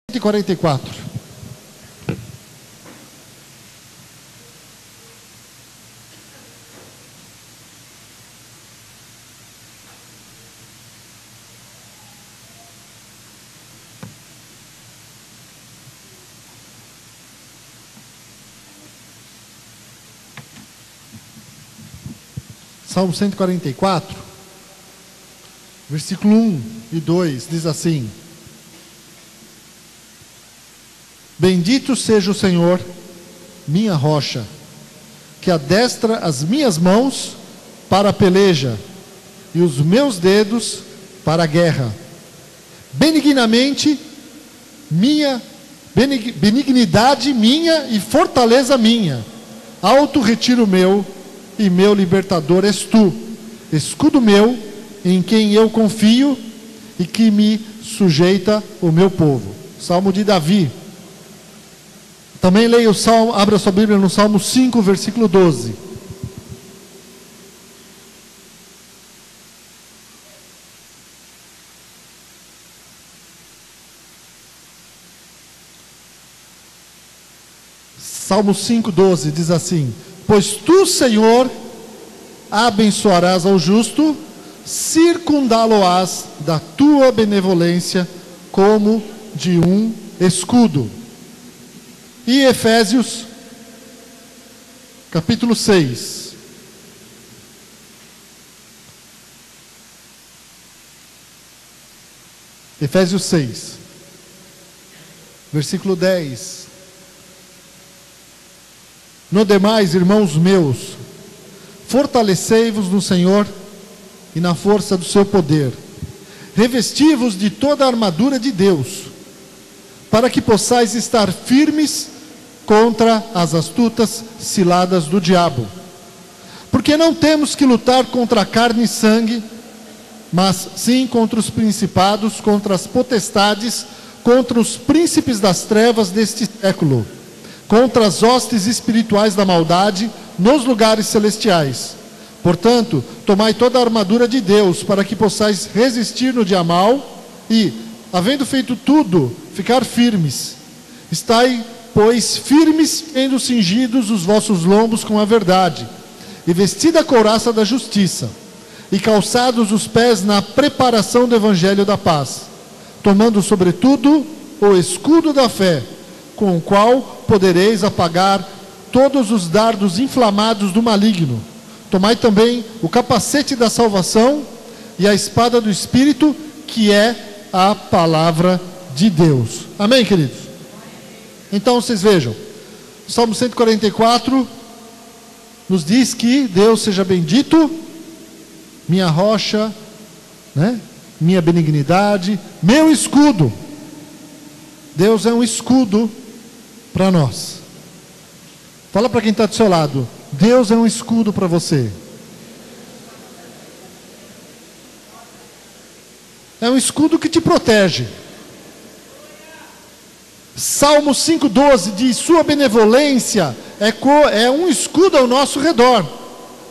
144. Salmo 144, versículo 1 e 2, diz assim: Bendito seja o Senhor, minha rocha, que adestra as minhas mãos para a peleja e os meus dedos para a guerra. Benignamente benignidade minha e fortaleza minha, alto retiro meu e meu libertador és tu, escudo meu, em quem eu confio e que me sujeita o meu povo. Salmo de Davi. Também leia o Salmo, abra sua Bíblia no Salmo 5, versículo 12. Salmo 5, 12 diz assim: Pois tu, Senhor, abençoarás ao justo, circundá-lo-ás da tua benevolência como de um escudo. E Efésios, capítulo 6. Efésios 6, versículo 10. No demais, irmãos meus, fortalecei-vos no Senhor e na força do seu poder. Revesti-vos de toda a armadura de Deus, para que possais estar firmes contra as astutas ciladas do diabo. Porque não temos que lutar contra carne e sangue, mas sim contra os principados, contra as potestades, contra os príncipes das trevas deste século, contra as hostes espirituais da maldade nos lugares celestiais. Portanto, tomai toda a armadura de Deus, para que possais resistir no dia mau e, havendo feito tudo, ficar firmes. Estai, pois, firmes, tendo cingidos os vossos lombos com a verdade, e vestida a couraça da justiça, e calçados os pés na preparação do evangelho da paz, tomando sobretudo o escudo da fé, com o qual podereis apagar todos os dardos inflamados do maligno. Tomai também o capacete da salvação e a espada do Espírito, que é a palavra de Deus. Amém, queridos? Então vocês vejam, o Salmo 144 nos diz que Deus seja bendito, minha rocha, né? Minha benignidade, meu escudo. Deus é um escudo para nós. Fala para quem está do seu lado: Deus é um escudo para você. É um escudo que te protege. Salmo 5,12 diz: sua benevolência é um escudo ao nosso redor.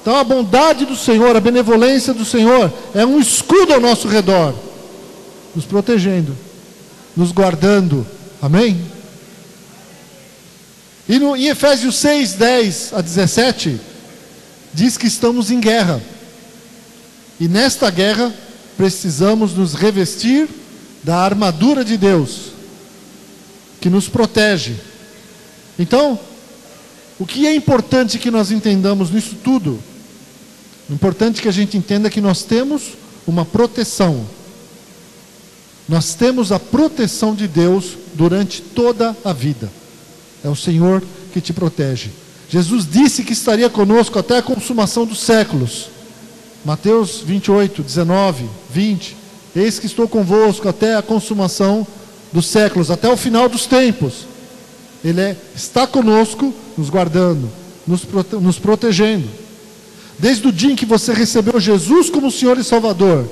Então a bondade do Senhor, a benevolência do Senhor é um escudo ao nosso redor, nos protegendo, nos guardando. Amém? E em Efésios 6, 10 a 17, diz que estamos em guerra. E nesta guerra, precisamos nos revestir da armadura de Deus, que nos protege. Então, o que é importante que nós entendamos nisso tudo? Importante que a gente entenda que nós temos uma proteção. Nós temos a proteção de Deus durante toda a vida. É o Senhor que te protege. Jesus disse que estaria conosco até a consumação dos séculos. Mateus 28, 19, 20. Eis que estou convosco até a consumação dos séculos, até o final dos tempos. Ele está conosco, nos guardando, nos protegendo. Desde o dia em que você recebeu Jesus como Senhor e Salvador,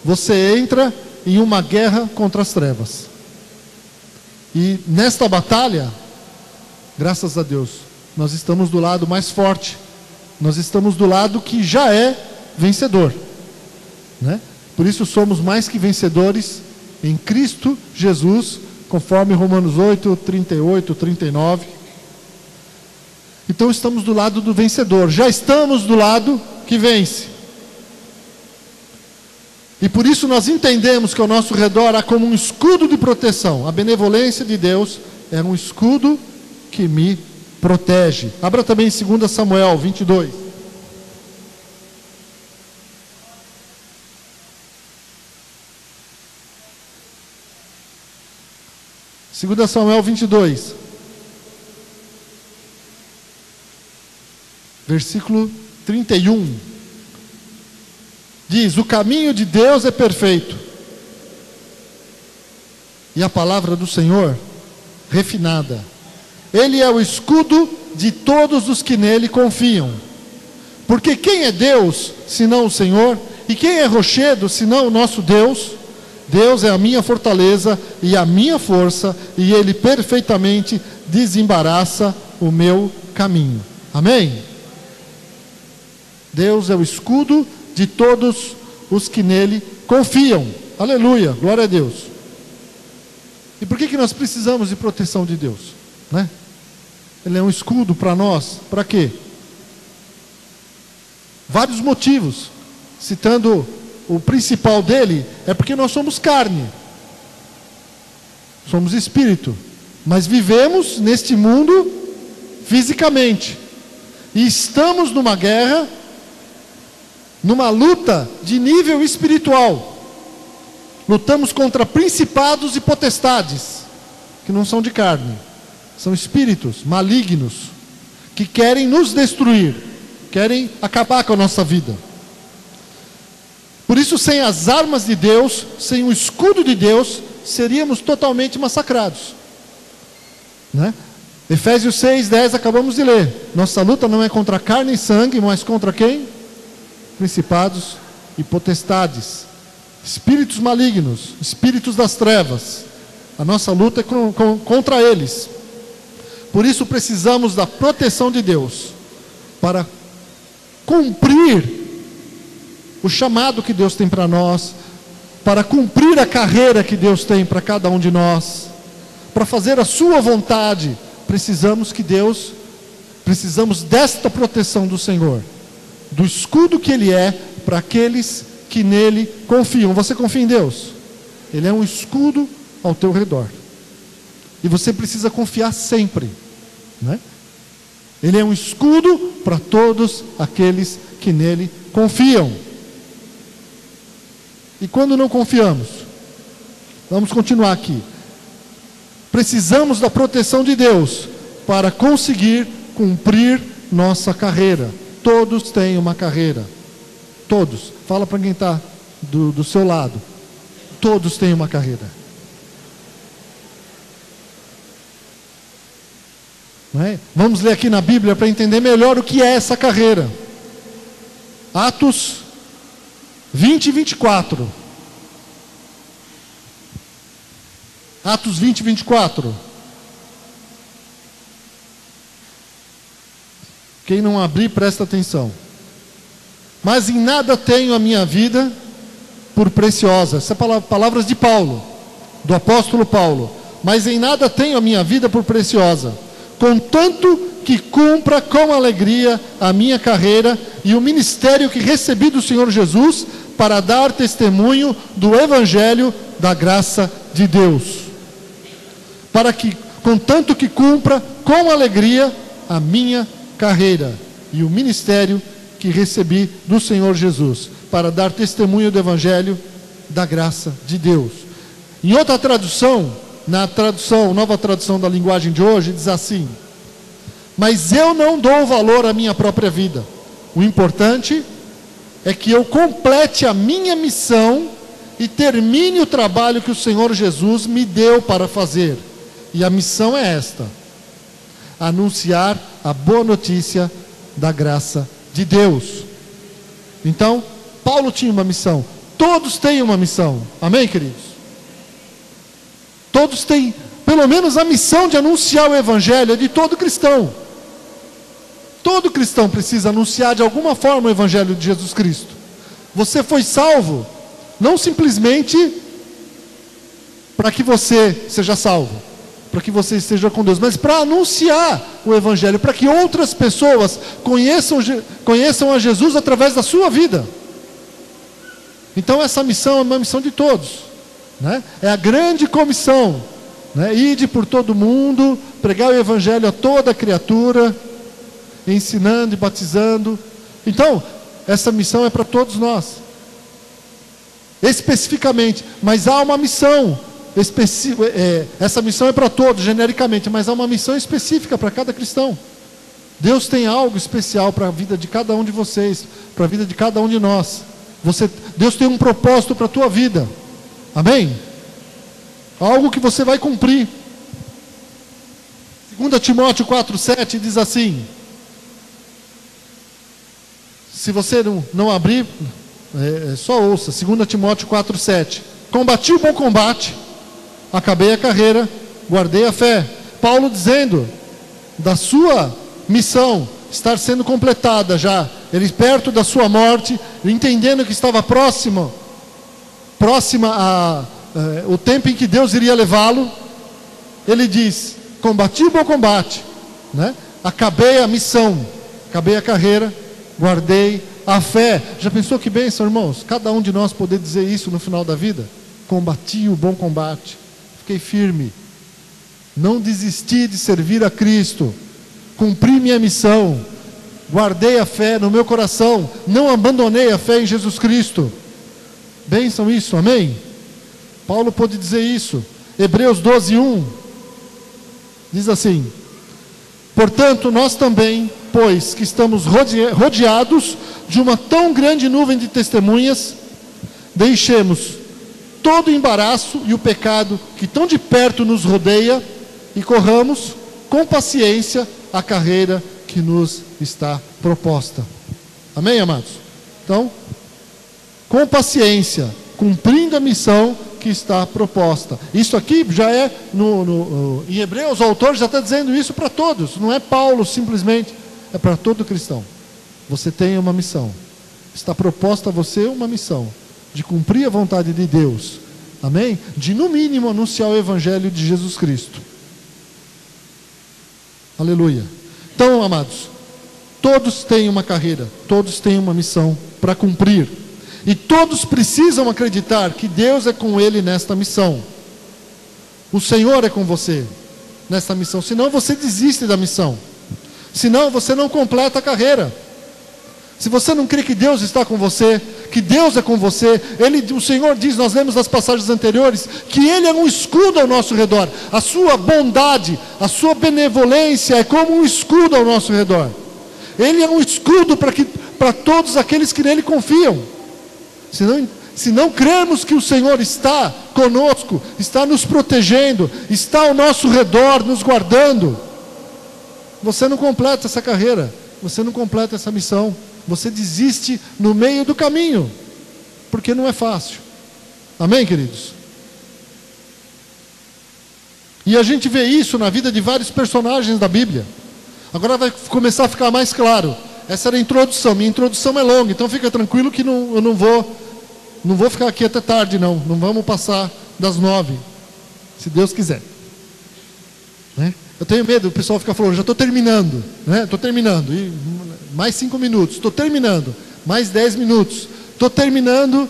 você entra em uma guerra contra as trevas. E nesta batalha, graças a Deus, nós estamos do lado mais forte. Nós estamos do lado que já é vencedor, né? Por isso somos mais que vencedores em Cristo Jesus, conforme Romanos 8, 38, 39. Então estamos do lado do vencedor, já estamos do lado que vence. E por isso nós entendemos que ao nosso redor há como um escudo de proteção. A benevolência de Deus é um escudo que me protege. Abra também em 2 Samuel 22. 2 Samuel 22, versículo 31, diz: o caminho de Deus é perfeito, e a palavra do Senhor refinada. Ele é o escudo de todos os que nele confiam. Porque quem é Deus, senão o Senhor? E quem é rochedo, senão o nosso Deus? Deus é a minha fortaleza e a minha força, e Ele perfeitamente desembaraça o meu caminho. Amém? Deus é o escudo de todos os que nele confiam. Aleluia, glória a Deus. E por que nós precisamos de proteção de Deus? Né? Ele é um escudo para nós, para quê? Vários motivos, citando o principal dele, é porque nós somos carne, somos espírito, mas vivemos neste mundo fisicamente, e estamos numa guerra, numa luta de nível espiritual. Lutamos contra principados e potestades, que não são de carne, são espíritos malignos, que querem nos destruir, querem acabar com a nossa vida. Por isso, sem as armas de Deus, sem o escudo de Deus, seríamos totalmente massacrados, né? Efésios 6:10, acabamos de ler. Nossa luta não é contra carne e sangue, mas contra quem? Principados e potestades, espíritos malignos, espíritos das trevas. A nossa luta é contra eles. Por isso precisamos da proteção de Deus, para cumprir o chamado que Deus tem para nós, para cumprir a carreira que Deus tem para cada um de nós, para fazer a sua vontade. Precisamos desta proteção do Senhor, do escudo que Ele é para aqueles que nele confiam. Você confia em Deus? Ele é um escudo ao teu redor, e você precisa confiar sempre, né? Ele é um escudo para todos aqueles que nele confiam. E quando não confiamos? Vamos continuar aqui. Precisamos da proteção de Deus para conseguir cumprir nossa carreira. Todos têm uma carreira. Todos. Fala para quem está do seu lado. Todos têm uma carreira. Não é? Vamos ler aqui na Bíblia para entender melhor o que é essa carreira. Atos 20 e 24. Atos 20 e 24. Quem não abrir, presta atenção. Mas em nada tenho a minha vida por preciosa. Essas são palavras de Paulo, do apóstolo Paulo. Mas em nada tenho a minha vida por preciosa, contanto que cumpra com alegria a minha carreira e o ministério que recebi do Senhor Jesus, para dar testemunho do Evangelho da graça de Deus. Contanto que cumpra com alegria a minha carreira e o ministério que recebi do Senhor Jesus, para dar testemunho do Evangelho da graça de Deus. Em outra tradução, nova tradução da linguagem de hoje, diz assim: mas eu não dou valor à minha própria vida. O importante é que eu complete a minha missão e termine o trabalho que o Senhor Jesus me deu para fazer. E a missão é esta: anunciar a boa notícia da graça de Deus. Então, Paulo tinha uma missão. Todos têm uma missão. Amém, queridos? Todos têm, pelo menos, a missão de anunciar o Evangelho. É de todo cristão. Todo cristão precisa anunciar de alguma forma o Evangelho de Jesus Cristo. Você foi salvo não simplesmente para que você seja salvo, para que você esteja com Deus, mas para anunciar o Evangelho, para que outras pessoas conheçam a Jesus através da sua vida. Então essa missão é uma missão de todos, né? É a grande comissão, né? Ide por todo mundo, pregar o Evangelho a toda criatura, ensinando e batizando. Então, essa missão é para todos nós, especificamente, mas há uma missão essa missão é para todos, genericamente, mas há uma missão específica para cada cristão. Deus tem algo especial para a vida de cada um de vocês, para a vida de cada um de nós. Deus tem um propósito para a tua vida, amém? Algo que você vai cumprir. 2 Timóteo 4,7 diz assim, se você não abrir, só ouça, 2 Timóteo 4,7, combati o bom combate, acabei a carreira, guardei a fé. Paulo dizendo da sua missão estar sendo completada já, ele perto da sua morte, entendendo que estava próxima o tempo em que Deus iria levá-lo. Ele diz, combati o bom combate, né? Acabei a missão, acabei a carreira, guardei a fé. Já pensou que bênção, irmãos? Cada um de nós poder dizer isso no final da vida. Combati o bom combate, fiquei firme, não desisti de servir a Cristo, cumpri minha missão, guardei a fé no meu coração, não abandonei a fé em Jesus Cristo. Bênção isso, amém? Paulo pôde dizer isso. Hebreus 12:1 diz assim, portanto nós também, pois que estamos rodeados de uma tão grande nuvem de testemunhas, deixemos todo o embaraço e o pecado que tão de perto nos rodeia e corramos com paciência a carreira que nos está proposta. Amém, amados? Então, com paciência, cumprindo a missão que está proposta. Isso aqui já é, em Hebreus, o autor já está dizendo isso para todos, não é Paulo simplesmente, é para todo cristão. Você tem uma missão, está proposta a você uma missão, de cumprir a vontade de Deus, amém? De no mínimo anunciar o Evangelho de Jesus Cristo. Aleluia. Então, amados, todos têm uma carreira, todos têm uma missão para cumprir, e todos precisam acreditar que Deus é com ele nesta missão. O Senhor é com você nesta missão, senão você desiste da missão, senão você não completa a carreira. Se você não crê que Deus está com você, que Deus é com você, o Senhor diz, nós lemos nas passagens anteriores, que Ele é um escudo ao nosso redor. A sua bondade, a sua benevolência é como um escudo ao nosso redor. Ele é um escudo para todos aqueles que nele confiam. Se não crermos que o Senhor está conosco, está nos protegendo, está ao nosso redor, nos guardando, você não completa essa carreira, você não completa essa missão. Você desiste no meio do caminho, porque não é fácil. Amém, queridos? E a gente vê isso na vida de vários personagens da Bíblia. Agora vai começar a ficar mais claro. Essa era a introdução. Minha introdução é longa, então fica tranquilo que eu não vou ficar aqui até tarde, não. Não vamos passar das 9, se Deus quiser. Né? Eu tenho medo, o pessoal fica falando, já estou terminando, né? Estou terminando, e mais 5 minutos, estou terminando, mais 10 minutos, estou terminando,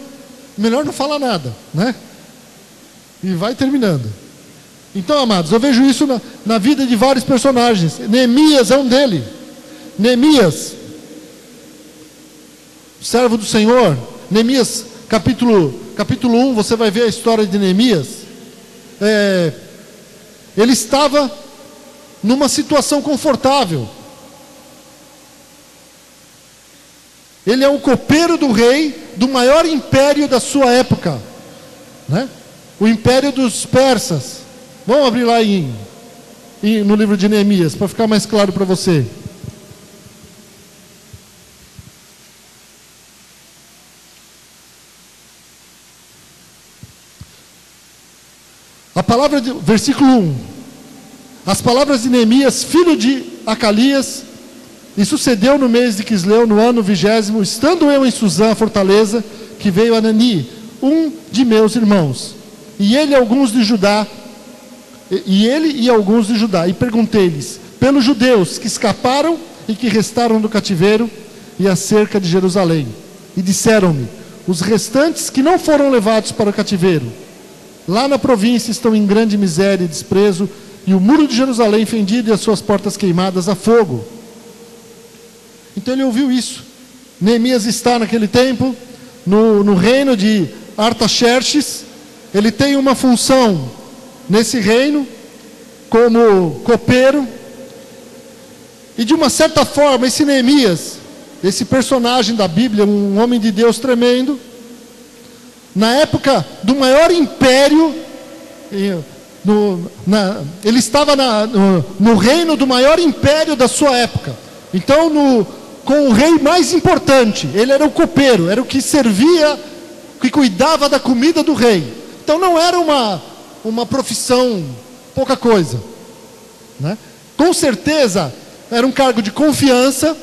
melhor não falar nada, né? E vai terminando. Então, amados, eu vejo isso na vida de vários personagens. Neemias é um deles. Neemias, servo do Senhor. Neemias, capítulo 1, você vai ver a história de Neemias. Ele estava numa situação confortável. Ele é o copeiro do rei do maior império da sua época, né? O império dos persas. Vamos abrir lá no livro de Neemias, para ficar mais claro para você. Versículo 1. As palavras de Neemias, filho de Acalias, e sucedeu no mês de Quisleu, no ano 20º, estando eu em Suzã, a fortaleza, que veio Anani, um de meus irmãos, e ele e alguns de Judá, e perguntei-lhes pelos judeus que escaparam e que restaram do cativeiro e acerca de Jerusalém. E disseram-me: os restantes que não foram levados para o cativeiro, lá na província estão em grande miséria e desprezo, e o muro de Jerusalém fendido e as suas portas queimadas a fogo. Então ele ouviu isso. Neemias está naquele tempo, no reino de Artaxerxes. Ele tem uma função nesse reino, como copeiro. E de uma certa forma, esse Neemias, esse personagem da Bíblia, um homem de Deus tremendo, na época do maior império, ele estava no reino do maior império da sua época. Então, com o rei mais importante, ele era o copeiro, era o que servia, que cuidava da comida do rei. Então não era uma profissão pouca coisa, né? Com certeza era um cargo de confiança,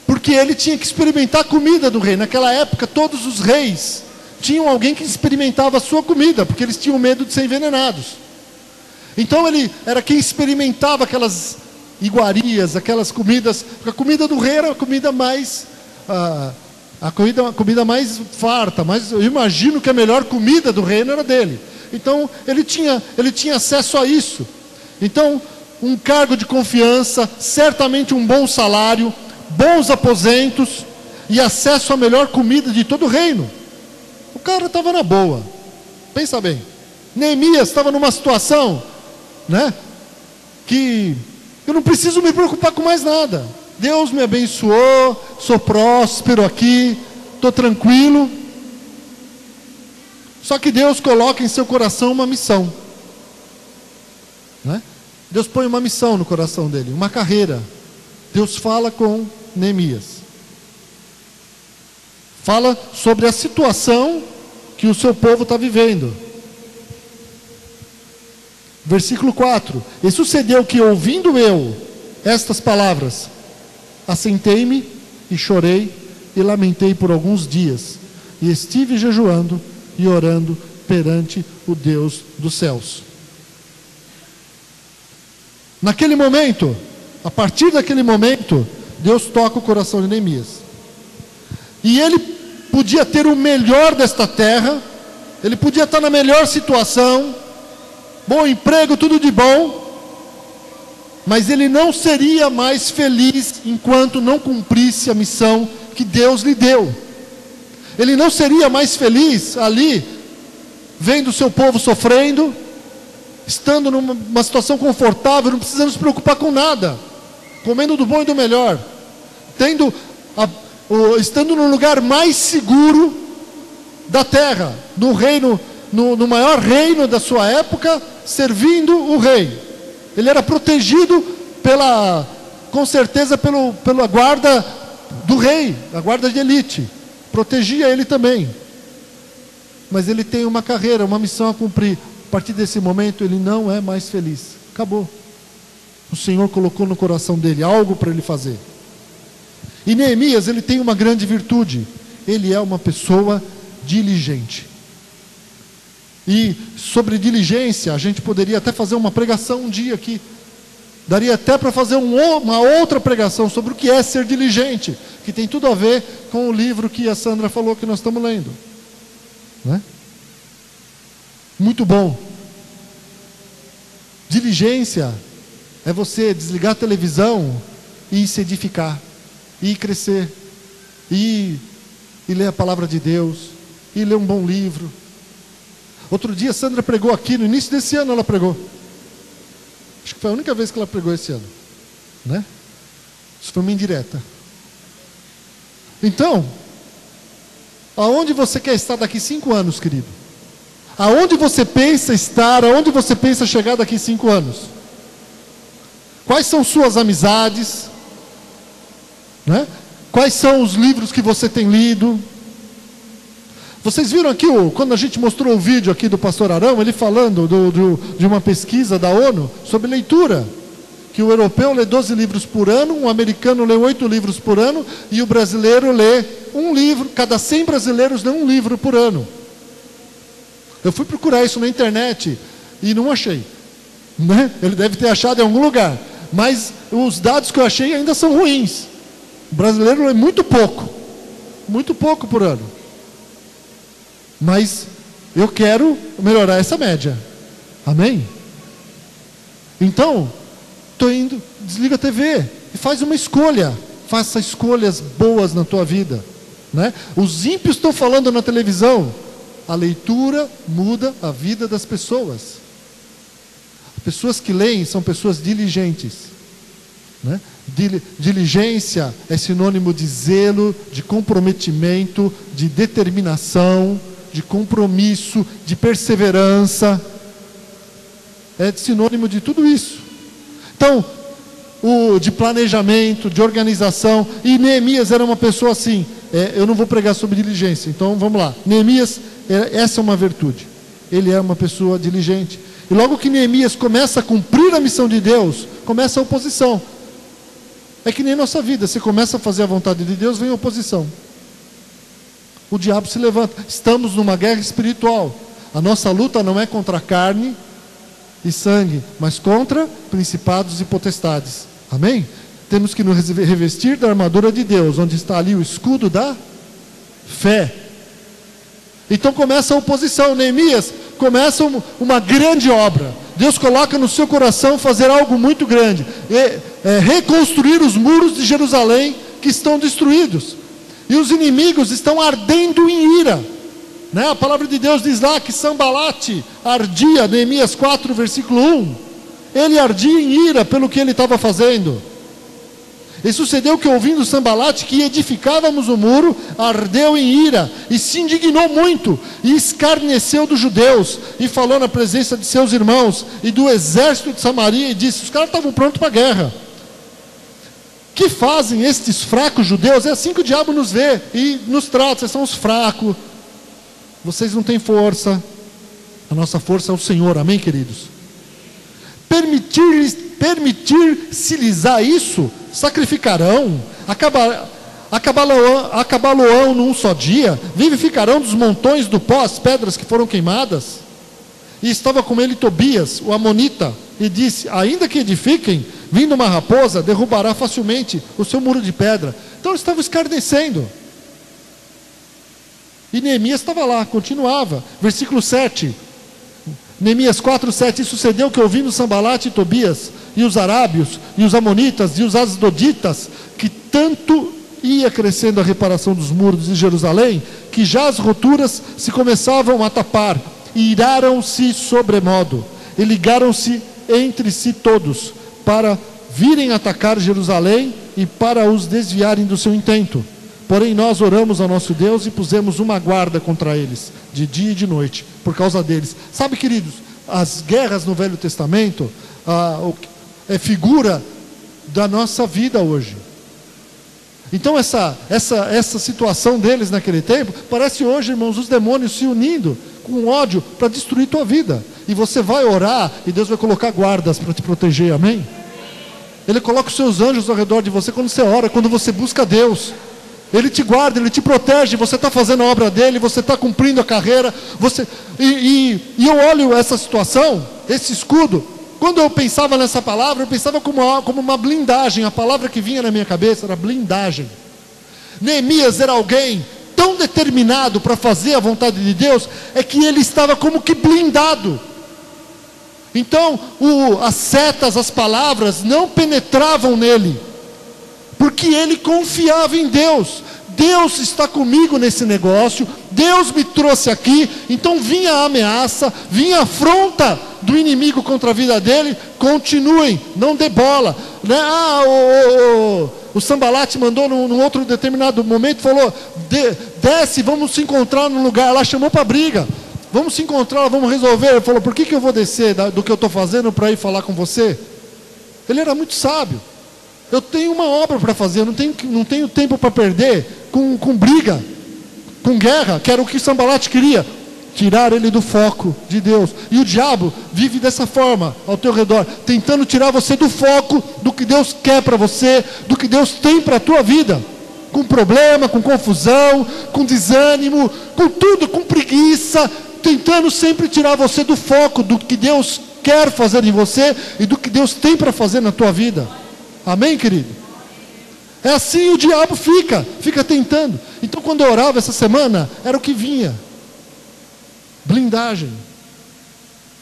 porque ele tinha que experimentar a comida do rei. Naquela época todos os reis tinham alguém que experimentava a sua comida, porque eles tinham medo de ser envenenados. Então ele era quem experimentava aquelas iguarias, aquelas comidas, porque a comida do rei era a comida mais a comida mais farta, mas eu imagino que a melhor comida do reino era dele. Então ele tinha acesso a isso. Então, um cargo de confiança, certamente um bom salário, bons aposentos e acesso à melhor comida de todo o reino. O cara estava na boa. Pensa bem. Neemias estava numa situação, né, que eu não preciso me preocupar com mais nada. Deus me abençoou, sou próspero aqui, estou tranquilo. Só que Deus coloca em seu coração uma missão, né? Deus põe uma missão no coração dele, uma carreira. Deus fala com Neemias. Fala sobre a situação que o seu povo está vivendo. Versículo 4: E sucedeu que, ouvindo eu estas palavras, assentei-me e chorei e lamentei por alguns dias, e estive jejuando e orando perante o Deus dos céus. Naquele momento, a partir daquele momento, Deus toca o coração de Neemias. E ele podia ter o melhor desta terra, ele podia estar na melhor situação, bom emprego, tudo de bom, mas ele não seria mais feliz enquanto não cumprisse a missão que Deus lhe deu. Ele não seria mais feliz ali, vendo o seu povo sofrendo, estando numa situação confortável, não precisando se preocupar com nada, comendo do bom e do melhor, estando no lugar mais seguro da terra, no reino, no maior reino da sua época, servindo o rei. Ele era protegido com certeza pela guarda do rei, a guarda de elite, protegia ele também. Mas ele tem uma carreira, uma missão a cumprir. A partir desse momento ele não é mais feliz. Acabou. O Senhor colocou no coração dele algo para ele fazer. E Neemias, ele tem uma grande virtude. Ele é uma pessoa diligente. E sobre diligência, a gente poderia até fazer uma pregação um dia aqui. Daria até para fazer uma outra pregação sobre o que é ser diligente, que tem tudo a ver com o livro que a Sandra falou que nós estamos lendo, né? Muito bom. Diligência é você desligar a televisão e se edificar, e crescer, e ler a palavra de Deus, e ler um bom livro. Outro dia a Sandra pregou aqui, no início desse ano ela pregou. Acho que foi a única vez que ela pregou esse ano, né? Isso foi uma indireta. Então, aonde você quer estar daqui 5 anos, querido? Aonde você pensa estar, aonde você pensa chegar daqui 5 anos? Quais são suas amizades? Né? Quais são os livros que você tem lido? Vocês viram aqui, quando a gente mostrou o vídeo aqui do pastor Arão, ele falando de uma pesquisa da ONU sobre leitura, que o europeu lê 12 livros por ano, o americano lê 8 livros por ano, e o brasileiro lê um livro, cada 100 brasileiros lê um livro por ano. Eu fui procurar isso na internet e não achei, né? Ele deve ter achado em algum lugar, mas os dados que eu achei ainda são ruins. O brasileiro é muito pouco por ano. Mas eu quero melhorar essa média. Amém? Então, estou indo, desliga a TV e faz uma escolha. Faça escolhas boas na tua vida, né? Os ímpios estão falando na televisão. A leitura muda a vida das pessoas. As pessoas que leem são pessoas diligentes, né? Diligência é sinônimo de zelo, de comprometimento, de determinação, de compromisso, de perseverança. É sinônimo de tudo isso. Então, de planejamento, de organização. E Neemias era uma pessoa assim. Eu não vou pregar sobre diligência, então vamos lá. Neemias, essa é uma virtude. Ele é uma pessoa diligente. E logo que Neemias começa a cumprir a missão de Deus, começa a oposição. É que nem nossa vida, você começa a fazer a vontade de Deus, vem a oposição. O diabo se levanta. Estamos numa guerra espiritual. A nossa luta não é contra a carne e sangue, mas contra principados e potestades. Amém? Temos que nos revestir da armadura de Deus, onde está ali o escudo da fé. Então começa a oposição. Neemias começa uma grande obra. Deus coloca no seu coração fazer algo muito grande, reconstruir os muros de Jerusalém que estão destruídos, e os inimigos estão ardendo em ira, né? A palavra de Deus diz lá que Sambalate ardia, Neemias 4 versículo 1, ele ardia em ira pelo que ele estava fazendo. E sucedeu que, ouvindo Sambalate que edificávamos o muro, ardeu em ira, e se indignou muito, e escarneceu dos judeus, e falou na presença de seus irmãos, e do exército de Samaria, e disse: os caras estavam prontos para a guerra. Que fazem estes fracos judeus? É assim que o diabo nos vê, e nos trata: vocês são os fracos, vocês não têm força, a nossa força é o Senhor, amém, queridos? Permitir-se-lhes isso, sacrificarão, acabá-lo-ão num só dia, vivificarão dos montões do pó as pedras que foram queimadas. E estava com ele Tobias, o amonita, e disse: ainda que edifiquem, vindo uma raposa, derrubará facilmente o seu muro de pedra. Então eles estavam escarnecendo. E Neemias estava lá, continuava. Versículo 7. Neemias 4:7, e sucedeu que, ouvindo Sambalate e Tobias, e os arábios, e os amonitas, e os asdoditas, que tanto ia crescendo a reparação dos muros de Jerusalém, que já as roturas se começavam a tapar, e iraram-se sobremodo, e ligaram-se entre si todos, para virem atacar Jerusalém, e para os desviarem do seu intento. Porém nós oramos ao nosso Deus e pusemos uma guarda contra eles, de dia e de noite, por causa deles. Sabe, queridos, as guerras no Velho Testamento é figura da nossa vida hoje. Então essa situação deles naquele tempo, parece hoje, irmãos, os demônios se unindo com ódio para destruir tua vida. E você vai orar e Deus vai colocar guardas para te proteger, amém? Ele coloca os seus anjos ao redor de você quando você ora, quando você busca Deus. Ele te guarda, Ele te protege, você está fazendo a obra dEle, você está cumprindo a carreira, e eu olho essa situação, esse escudo, quando eu pensava nessa palavra, eu pensava como uma blindagem. A palavra que vinha na minha cabeça era blindagem. Neemias era alguém tão determinado para fazer a vontade de Deus, é que ele estava como que blindado. Então, as setas, as palavras não penetravam nele, porque ele confiava em Deus. Deus está comigo nesse negócio, Deus me trouxe aqui. Então vinha a ameaça, vinha a afronta do inimigo contra a vida dele. Continuem, não dê bola, né? O Sambalate mandou num outro determinado momento, falou: desce, vamos se encontrar num lugar lá, chamou para briga, vamos se encontrar, vamos resolver. Ele falou: por que eu vou descer do que eu estou fazendo para ir falar com você? Ele era muito sábio. Eu tenho uma obra para fazer, eu não tenho tempo para perder com briga, com guerra, que era o que Sambalate queria, tirar ele do foco de Deus. E o diabo vive dessa forma ao teu redor, tentando tirar você do foco do que Deus quer para você, do que Deus tem para a tua vida, com problema, com confusão, com desânimo, com tudo, com preguiça. tentando sempre tirar você do foco do que Deus quer fazer em você e do que Deus tem para fazer na tua vida. Amém, querido? É assim o diabo fica tentando. Então quando eu orava essa semana, era o que vinha. Blindagem.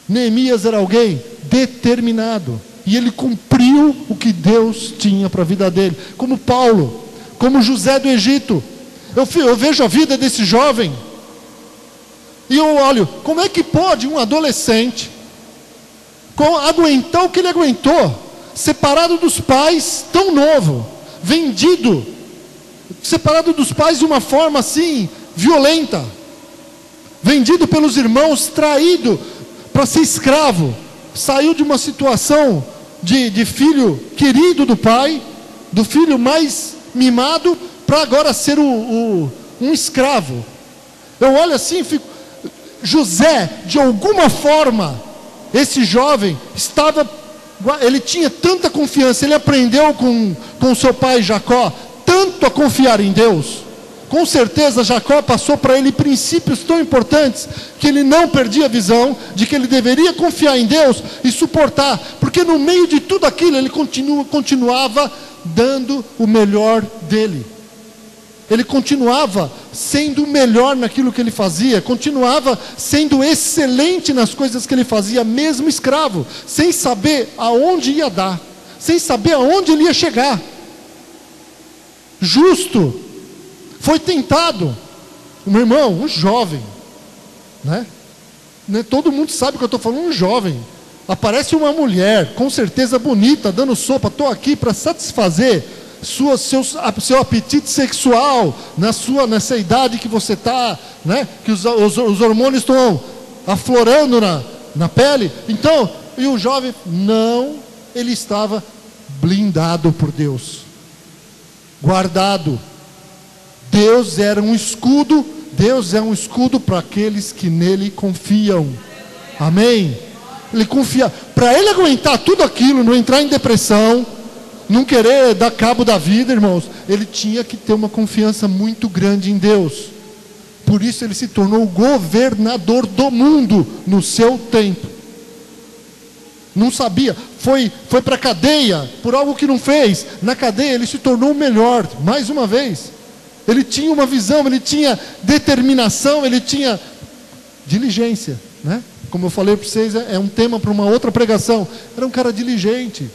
Neemias era alguém determinado. E ele cumpriu o que Deus tinha para a vida dele. Como Paulo, como José do Egito. Eu vejo a vida desse jovem. E eu olho, como é que pode um adolescente aguentar o que ele aguentou? Separado dos pais, tão novo, vendido, separado dos pais de uma forma assim, violenta, vendido pelos irmãos, traído para ser escravo, saiu de uma situação de filho querido do pai, do filho mais mimado, para agora ser um escravo. Eu olho assim e fico, José, de alguma forma, esse jovem ele tinha tanta confiança, ele aprendeu com seu pai Jacó, tanto a confiar em Deus. Com certeza Jacó passou para ele princípios tão importantes, que ele não perdia a visão de que ele deveria confiar em Deus e suportar, porque no meio de tudo aquilo ele continuava dando o melhor dele. Ele continuava sendo o melhor naquilo que ele fazia, continuava sendo excelente nas coisas que ele fazia, mesmo escravo, sem saber aonde ia dar, sem saber aonde ele ia chegar. Justo, foi tentado, meu irmão, um jovem, né? Todo mundo sabe que eu estou falando, um jovem. Aparece uma mulher, com certeza bonita, dando sopa, estou aqui para satisfazer seu apetite sexual nessa idade que você está, né? Que os hormônios estão aflorando na pele. Então, e o jovem, não, ele estava blindado por Deus, guardado. Deus era um escudo, Deus é um escudo para aqueles que nele confiam. Amém? Ele confia, para ele aguentar tudo aquilo, não entrar em depressão, não querer dar cabo da vida, irmãos, ele tinha que ter uma confiança muito grande em Deus. Por isso ele se tornou o governador do mundo no seu tempo. Não sabia, foi para a cadeia por algo que não fez. Na cadeia ele se tornou o melhor, mais uma vez. Ele tinha uma visão, ele tinha determinação, ele tinha diligência, né? Como eu falei para vocês, é um tema para uma outra pregação. Era um cara diligente,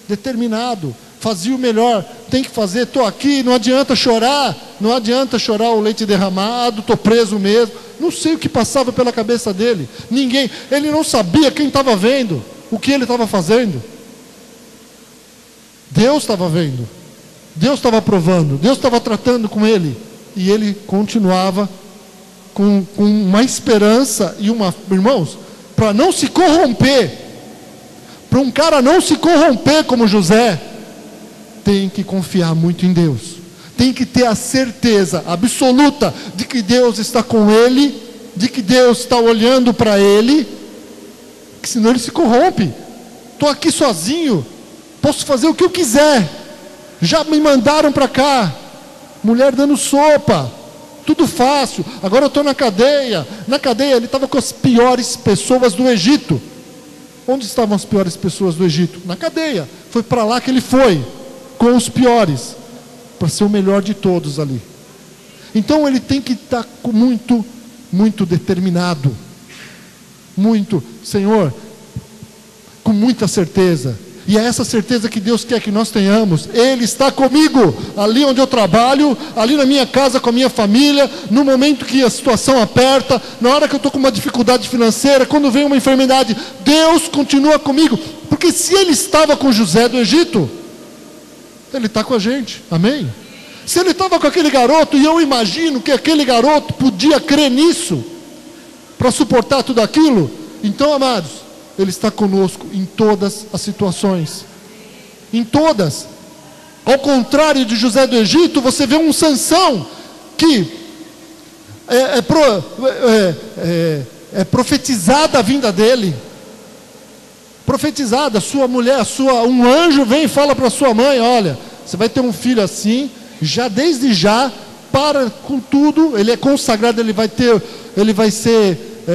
determinado, fazia o melhor. Tem que fazer, estou aqui, não adianta chorar o leite derramado, estou preso mesmo. Não sei o que passava pela cabeça dele. Ele não sabia quem estava vendo, o que ele estava fazendo. Deus estava vendo, Deus estava provando, Deus estava tratando com ele, e ele continuava com uma esperança e irmãos, para não se corromper, para um cara não se corromper como José, tem que confiar muito em Deus, tem que ter a certeza absoluta de que Deus está com ele, de que Deus está olhando para ele, que senão ele se corrompe. Estou aqui sozinho, posso fazer o que eu quiser, já me mandaram para cá, mulher dando sopa, tudo fácil, agora eu estou na cadeia ele estava com as piores pessoas do Egito. Onde estavam as piores pessoas do Egito? Na cadeia. Foi para lá que ele foi, com os piores, para ser o melhor de todos ali. Então ele tem que estar muito, muito determinado, muito, Senhor, com muita certeza. E é essa certeza que Deus quer que nós tenhamos. Ele está comigo, ali onde eu trabalho, ali na minha casa com a minha família, no momento que a situação aperta, na hora que eu estou com uma dificuldade financeira, quando vem uma enfermidade, Deus continua comigo. Porque se Ele estava com José do Egito, Ele está com a gente, amém? Se Ele estava com aquele garoto, e eu imagino que aquele garoto podia crer nisso, para suportar tudo aquilo, então, amados, Ele está conosco em todas as situações, em todas. Ao contrário de José do Egito, você vê um Sansão que é profetizada a vinda dele, profetizada. Sua mulher, um anjo vem e fala para sua mãe: olha, você vai ter um filho assim, já desde já, para com tudo, ele é consagrado, ele vai ser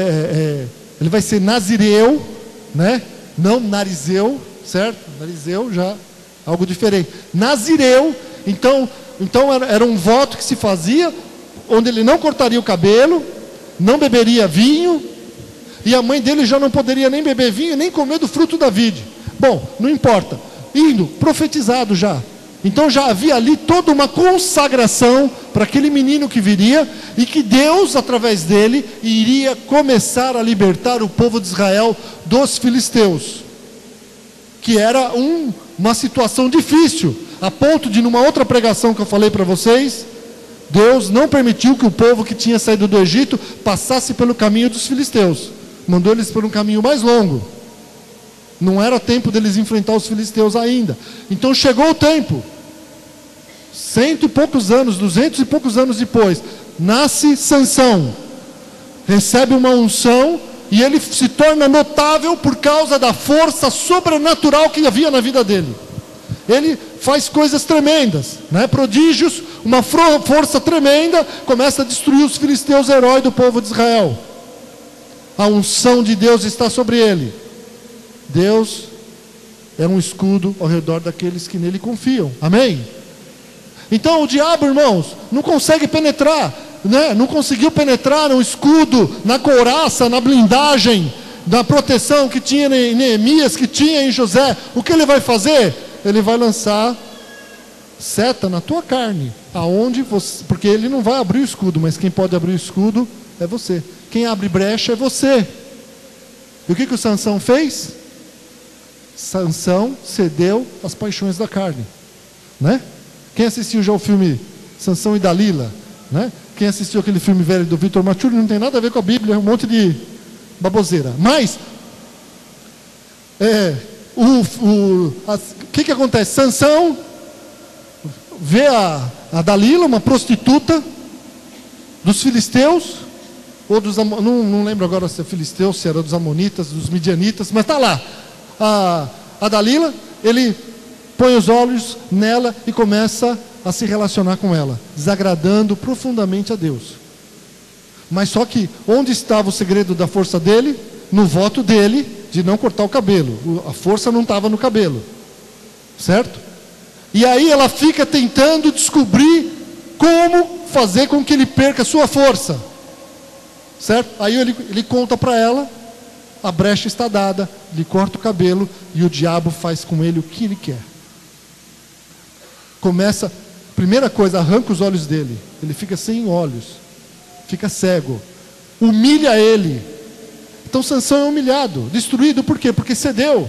ele vai ser nazireu, né? Não narizeu, certo? Narizeu já algo diferente. Nazireu, então era um voto que se fazia, onde ele não cortaria o cabelo, não beberia vinho, e a mãe dele já não poderia nem beber vinho, nem comer do fruto da vide. Bom, não importa. Indo, profetizado já. Então já havia ali toda uma consagração para aquele menino que viria, e que Deus, através dele, iria começar a libertar o povo de Israel dos filisteus. Que era uma situação difícil, a ponto de, numa outra pregação que eu falei para vocês, Deus não permitiu que o povo que tinha saído do Egito passasse pelo caminho dos filisteus. Mandou eles por um caminho mais longo. Não era tempo deles enfrentar os filisteus ainda. Então chegou o tempo. 100 e poucos anos, 200 e poucos anos depois, nasce Sansão. Recebe uma unção e ele se torna notável por causa da força sobrenatural que havia na vida dele. Ele faz coisas tremendas, né? Prodígios, uma força tremenda, começa a destruir os filisteus, herói do povo de Israel. A unção de Deus está sobre ele. Deus é um escudo ao redor daqueles que nele confiam. Amém? Então o diabo, irmãos, não consegue penetrar, né? Não conseguiu penetrar no escudo, na couraça, na blindagem, na proteção que tinha em Neemias, que tinha em José. O que ele vai fazer? Ele vai lançar seta na tua carne, aonde você, porque ele não vai abrir o escudo, mas quem pode abrir o escudo é você. Quem abre brecha é você. E o que o Sansão fez? Sansão cedeu às paixões da carne, né? Quem assistiu já o filme Sansão e Dalila, né? Quem assistiu aquele filme velho do Victor Mature, não tem nada a ver com a Bíblia, é um monte de baboseira. Mas o que acontece? Sansão vê a Dalila, uma prostituta dos filisteus, ou dos não lembro agora se é filisteu, se era dos amonitas, dos midianitas, mas está lá a Dalila. Ele põe os olhos nela e começa a se relacionar com ela, desagradando profundamente a Deus. Mas só que onde estava o segredo da força dele? No voto dele de não cortar o cabelo. A força não estava no cabelo, certo? E aí ela fica tentando descobrir como fazer com que ele perca a sua força, certo? Aí ele conta para ela, a brecha está dada, ele corta o cabelo e o diabo faz com ele o que ele quer. Começa, primeira coisa, arranca os olhos dele, ele fica sem olhos, fica cego, humilha ele. Então Sansão é humilhado, destruído, por quê? Porque cedeu.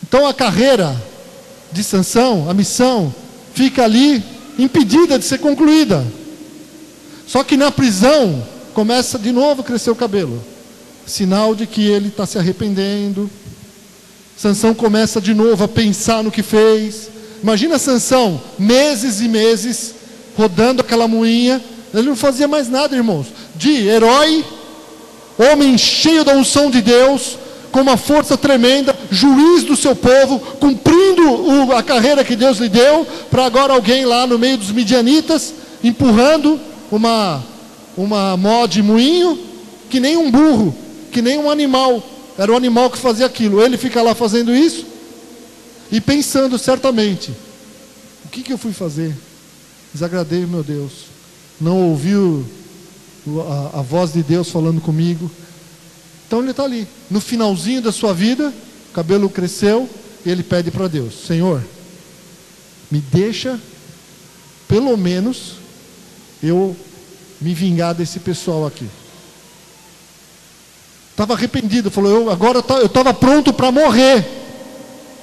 Então a carreira de Sansão, a missão, fica ali impedida de ser concluída. Só que na prisão começa de novo a crescer o cabelo, sinal de que ele está se arrependendo. Sansão começa de novo a pensar no que fez. Imagina Sansão, meses e meses, rodando aquela moinha. Ele não fazia mais nada, irmãos, de herói, homem cheio da unção de Deus, com uma força tremenda, juiz do seu povo, cumprindo a carreira que Deus lhe deu, para agora alguém lá no meio dos midianitas, empurrando uma mó de moinho, que nem um burro, que nem um animal. Era o animal que fazia aquilo. Ele fica lá fazendo isso e pensando certamente: o que eu fui fazer? Desagradei o meu Deus, não ouviu a voz de Deus falando comigo. Então ele está ali, no finalzinho da sua vida, o cabelo cresceu, e ele pede para Deus: Senhor, me deixa, pelo menos, eu me vingar desse pessoal aqui. Estava arrependido, falou: agora eu estava pronto para morrer.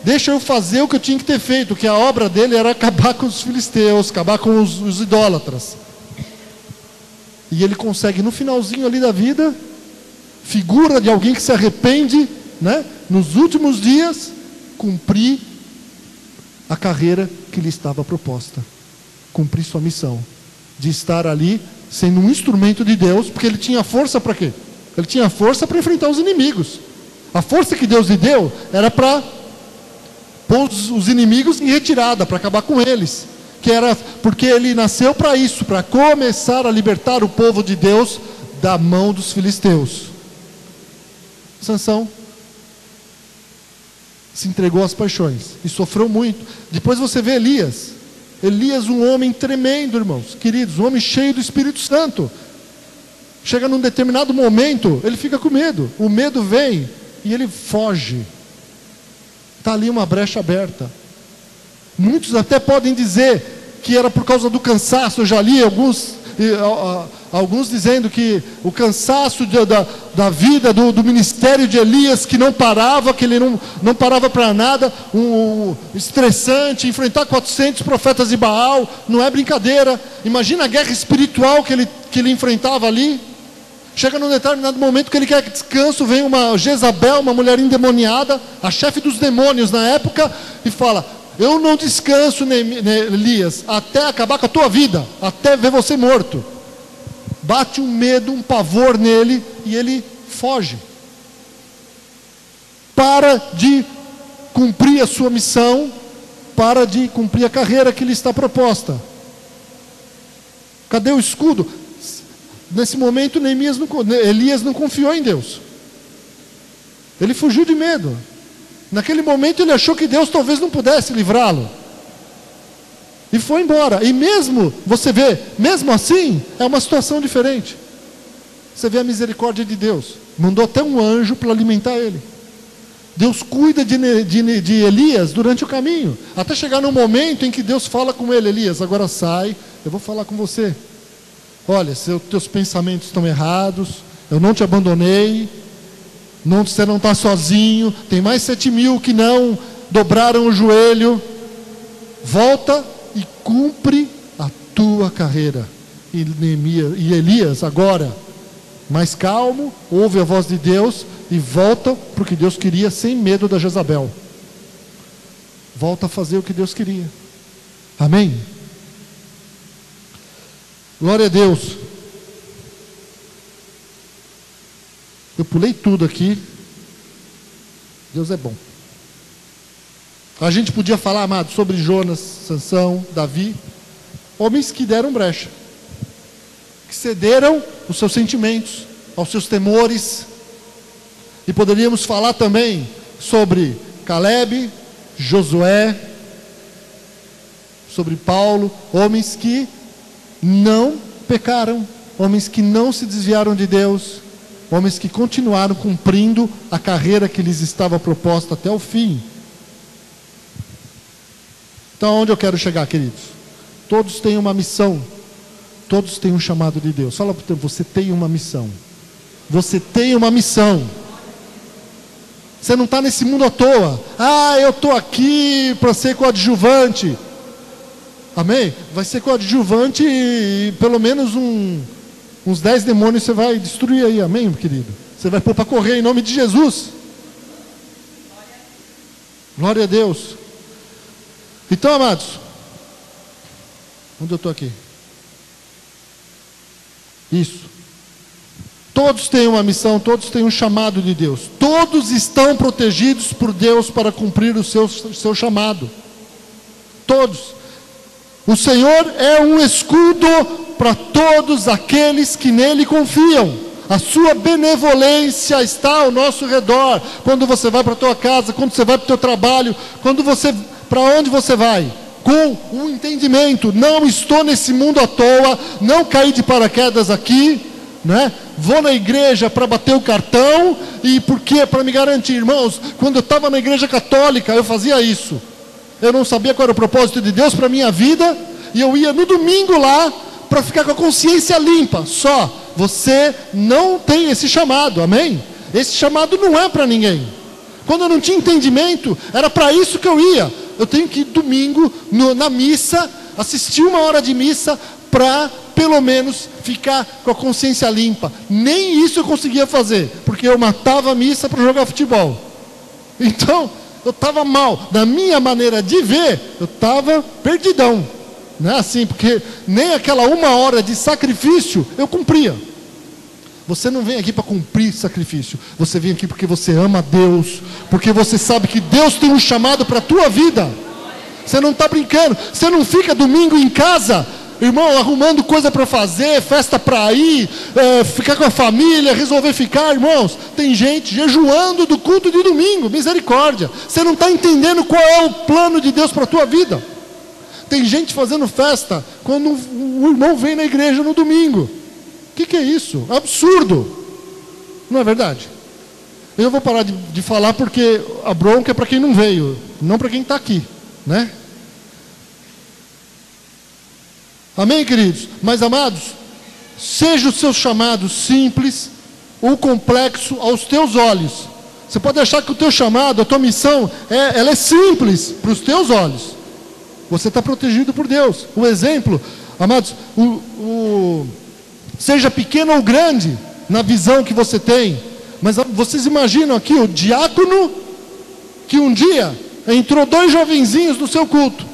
Deixa eu fazer o que eu tinha que ter feito, que a obra dele era acabar com os filisteus, acabar com os idólatras. E ele consegue, no finalzinho ali da vida, figura de alguém que se arrepende, né? Nos últimos dias, cumprir a carreira que lhe estava proposta, cumprir sua missão, de estar ali sendo um instrumento de Deus, porque ele tinha força para quê? Ele tinha força para enfrentar os inimigos. A força que Deus lhe deu era para pôr os inimigos em retirada, para acabar com eles, que era porque ele nasceu para isso, para começar a libertar o povo de Deus da mão dos filisteus. Sansão se entregou às paixões e sofreu muito. Depois você vê Elias, um homem tremendo, irmãos, queridos, um homem cheio do Espírito Santo. Chega num determinado momento, ele fica com medo, o medo vem e ele foge. Está ali uma brecha aberta. Muitos até podem dizer que era por causa do cansaço. Eu já li alguns dizendo que o cansaço da vida, do ministério de Elias, que não parava, que ele não parava para nada, estressante, enfrentar 400 profetas de Baal, não é brincadeira. Imagina a guerra espiritual que ele enfrentava ali. Chega num determinado momento que ele quer descanso, vem uma Jezabel, uma mulher endemoniada, a chefe dos demônios na época, e fala: eu não descanso, Elias, até acabar com a tua vida, até ver você morto. Bate um medo, um pavor nele, e ele foge. Para de cumprir a sua missão, para de cumprir a carreira que lhe está proposta. Cadê o escudo? Nesse momento, Elias não confiou em Deus. Ele fugiu de medo. Naquele momento ele achou que Deus talvez não pudesse livrá-lo. E foi embora. E mesmo, você vê, mesmo assim, é uma situação diferente. Você vê a misericórdia de Deus. Mandou até um anjo para alimentar ele. Deus cuida de Elias durante o caminho. Até chegar no momento em que Deus fala com ele: Elias, agora sai, eu vou falar com você. Olha, teus pensamentos estão errados, eu não te abandonei, você não está sozinho, tem mais 7.000 que não dobraram o joelho, volta e cumpre a tua carreira. E Elias agora, mais calmo, ouve a voz de Deus e volta para o que Deus queria, sem medo da Jezabel. Volta a fazer o que Deus queria. Amém? Glória a Deus. Eu pulei tudo aqui. Deus é bom. A gente podia falar, amado, sobre Jonas, Sansão, Davi, homens que deram brecha, que cederam os seus sentimentos, aos seus temores. E poderíamos falar também sobre Caleb, Josué, sobre Paulo, homens que não pecaram, homens que não se desviaram de Deus, homens que continuaram cumprindo a carreira que lhes estava proposta até o fim. Então, onde eu quero chegar, queridos? Todos têm uma missão, todos têm um chamado de Deus. Fala para o teu: você tem uma missão. Você tem uma missão. Você não está nesse mundo à toa. Eu estou aqui para ser coadjuvante. Amém? Vai ser coadjuvante e pelo menos uns 10 demônios você vai destruir aí. Amém, querido? Você vai pôr para correr em nome de Jesus. Glória a Deus. Então, amados, onde eu estou aqui? Isso. Todos têm uma missão, todos têm um chamado de Deus. Todos estão protegidos por Deus para cumprir o seu chamado. Todos. O Senhor é um escudo para todos aqueles que nele confiam. A sua benevolência está ao nosso redor. Quando você vai para a tua casa, quando você vai para o teu trabalho, para onde você vai? Com um entendimento: não estou nesse mundo à toa, não caí de paraquedas aqui, né? Vou na igreja para bater o cartão. E por quê? Para me garantir. Irmãos, quando eu estava na igreja católica, eu fazia isso. Eu não sabia qual era o propósito de Deus para a minha vida, e eu ia no domingo lá para ficar com a consciência limpa. Só, você não tem esse chamado, amém? Esse chamado não é para ninguém. Quando eu não tinha entendimento, era para isso que eu ia. Eu tenho que ir domingo na missa, assistir 1 hora de missa, para pelo menos ficar com a consciência limpa. Nem isso eu conseguia fazer, porque eu matava a missa para jogar futebol. Então, eu estava mal. Na minha maneira de ver, eu estava perdidão. Não é assim, porque nem aquela 1 hora de sacrifício eu cumpria. Você não vem aqui para cumprir sacrifício. Você vem aqui porque você ama Deus, porque você sabe que Deus tem um chamado para a tua vida. Você não está brincando. Você não fica domingo em casa irmão, arrumando coisa para fazer, festa para ir, ficar com a família, resolver ficar, irmãos. Tem gente jejuando do culto de domingo, misericórdia. Você não está entendendo qual é o plano de Deus para a tua vida. Tem gente fazendo festa quando o irmão vem na igreja no domingo. O que é isso? Absurdo. Não é verdade? Eu vou parar de falar porque a bronca é para quem não veio, não para quem está aqui, né? Amém, queridos? Mas, amados, seja o seu chamado simples ou complexo aos teus olhos. Você pode achar que o teu chamado, a tua missão, ela é simples para os teus olhos. Você está protegido por Deus. O exemplo, amados, seja pequeno ou grande na visão que você tem. Mas vocês imaginam aqui o diácono que um dia entrou 2 jovenzinhos no seu culto,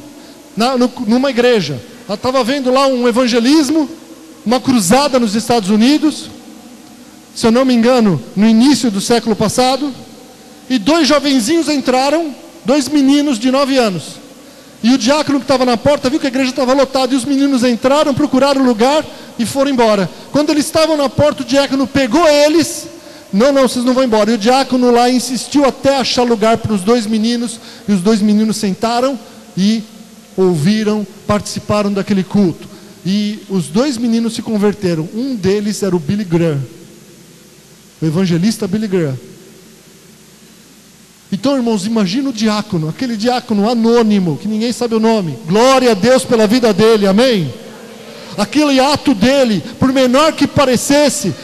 numa igreja. Ela estava vendo lá um evangelismo, uma cruzada nos Estados Unidos, se eu não me engano, no início do século passado. E 2 jovenzinhos entraram, 2 meninos de 9 anos. E o diácono que estava na porta viu que a igreja estava lotada. E os meninos entraram, procuraram lugar e foram embora. Quando eles estavam na porta, o diácono pegou eles. Não, vocês não vão embora. E o diácono lá insistiu até achar lugar para os 2 meninos. E os 2 meninos sentaram e ouviram, participaram daquele culto. E os 2 meninos se converteram. Um deles era o Billy Graham, o evangelista Billy Graham. Então, irmãos, imagina o diácono, aquele diácono anônimo, que ninguém sabe o nome. Glória a Deus pela vida dele, amém? Aquele ato dele, por menor que parecesse,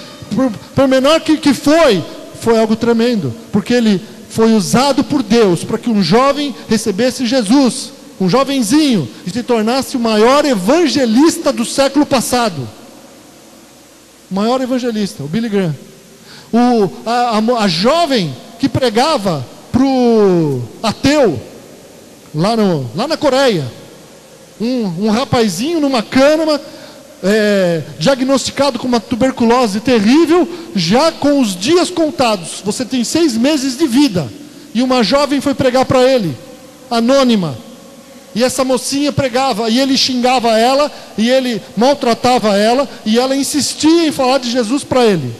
por menor que foi algo tremendo. Porque ele foi usado por Deus para que um jovem recebesse Jesus, um jovenzinho, e se tornasse o maior evangelista do século passado. O maior evangelista, o Billy Graham. A jovem que pregava para o ateu, lá na Coreia, um rapazinho numa cama, diagnosticado com uma tuberculose terrível, já com os dias contados. Você tem 6 meses de vida. E uma jovem foi pregar para ele, anônima. E essa mocinha pregava, e ele xingava ela, e ele maltratava ela, e ela insistia em falar de Jesus para ele.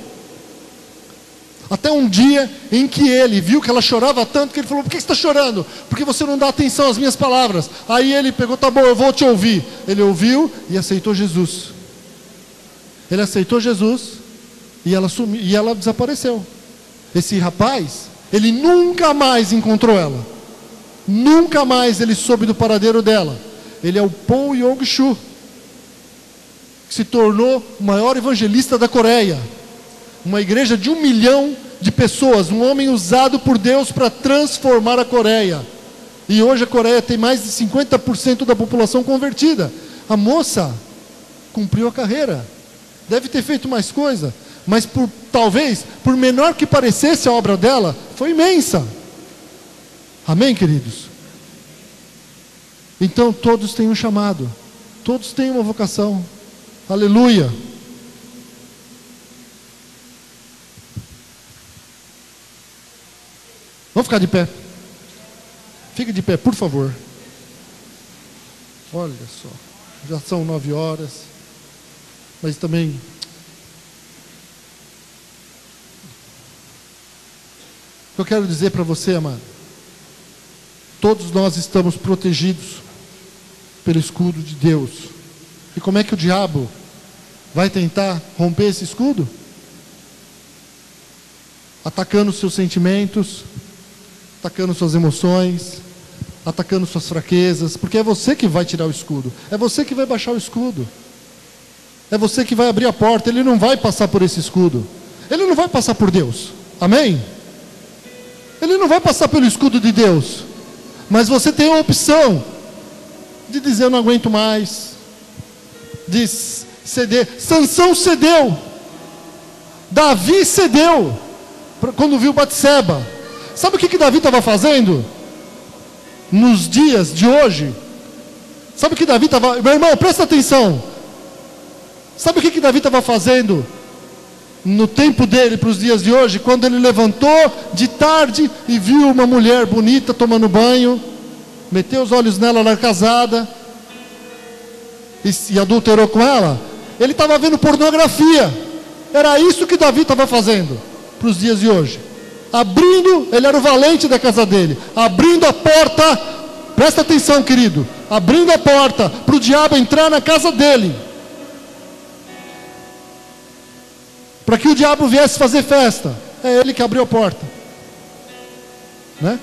Até um dia em que ele viu que ela chorava tanto, que ele falou: por que você está chorando? Porque você não dá atenção às minhas palavras. Aí ele pegou: tá bom, eu vou te ouvir. Ele ouviu e aceitou Jesus. Ele aceitou Jesus e ela desapareceu. Esse rapaz, ele nunca mais encontrou ela. Nunca mais ele soube do paradeiro dela. Ele é o Paul Yong-Soo, que se tornou o maior evangelista da Coreia. Uma igreja de 1 milhão de pessoas, um homem usado por Deus para transformar a Coreia. E hoje a Coreia tem mais de 50% da população convertida. A moça cumpriu a carreira. Deve ter feito mais coisa, mas talvez, por menor que parecesse a obra dela, foi imensa. Amém, queridos? Então todos têm um chamado, todos têm uma vocação. Aleluia. Vamos ficar de pé. Fique de pé, por favor. Olha só, já são 9 horas. Mas também, o que eu quero dizer para você, amado, todos nós estamos protegidos pelo escudo de Deus. E como é que o diabo vai tentar romper esse escudo? Atacando seus sentimentos, atacando suas emoções, atacando suas fraquezas, porque é você que vai tirar o escudo, é você que vai baixar o escudo, é você que vai abrir a porta. Ele não vai passar por esse escudo, ele não vai passar por Deus, amém? Ele não vai passar pelo escudo de Deus, mas você tem a opção de dizer: eu não aguento mais, de ceder. Sansão cedeu, Davi cedeu, quando viu Batseba. Sabe o que Davi estava fazendo nos dias de hoje? Sabe o que Davi estava... Meu irmão, presta atenção. Sabe o que Davi estava fazendo no tempo dele para os dias de hoje? Quando ele levantou de tarde e viu uma mulher bonita tomando banho, meteu os olhos nela, ela era casada, e adulterou com ela, ele estava vendo pornografia. Era isso que Davi estava fazendo para os dias de hoje. Abrindo, ele era o valente da casa dele, abrindo a porta, presta atenção, querido, abrindo a porta para o diabo entrar na casa dele, para que o diabo viesse fazer festa. É ele que abriu a porta, né?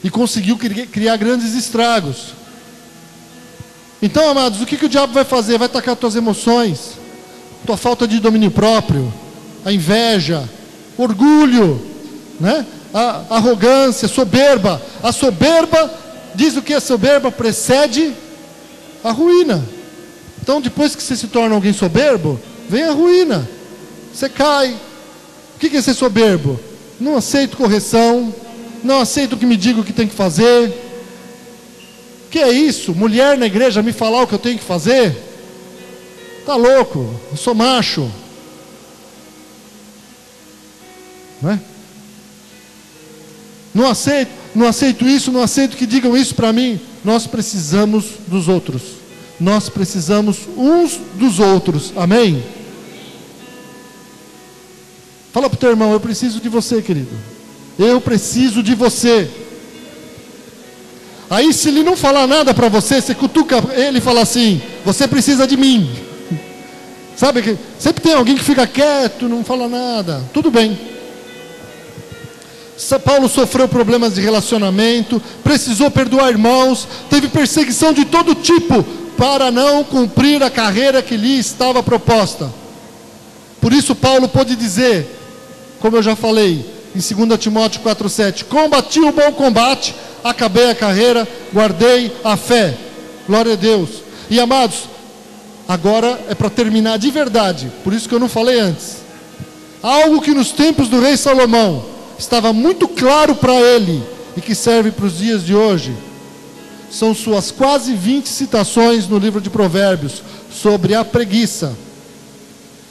E conseguiu criar grandes estragos. Então, amados, o que o diabo vai fazer? Vai atacar tuas emoções, tua falta de domínio próprio, a inveja, orgulho, né? A arrogância, soberba. A soberba, diz o que é soberba? Precede a ruína. Então, depois que você se torna alguém soberbo, vem a ruína. Você cai. O que é ser soberbo? Não aceito correção, não aceito o que me diga o que tem que fazer. Que é isso? Mulher na igreja me falar o que eu tenho que fazer? Tá louco? Eu sou macho, né? Não aceito isso, não aceito que digam isso para mim. Nós precisamos dos outros. Nós precisamos uns dos outros. Amém? Fala para o teu irmão: eu preciso de você, querido. Eu preciso de você. Aí, se ele não falar nada para você, você cutuca ele e fala assim: você precisa de mim. Sabe que sempre tem alguém que fica quieto, não fala nada. Tudo bem. Paulo sofreu problemas de relacionamento, precisou perdoar irmãos, teve perseguição de todo tipo para não cumprir a carreira que lhe estava proposta. Por isso Paulo pôde dizer, como eu já falei, em 2 Timóteo 4,7: combati o bom combate, acabei a carreira, guardei a fé. Glória a Deus. E amados, agora é para terminar de verdade, por isso que eu não falei antes. Algo que nos tempos do rei Salomão estava muito claro para ele e que serve para os dias de hoje, são suas quase 20 citações no livro de Provérbios sobre a preguiça.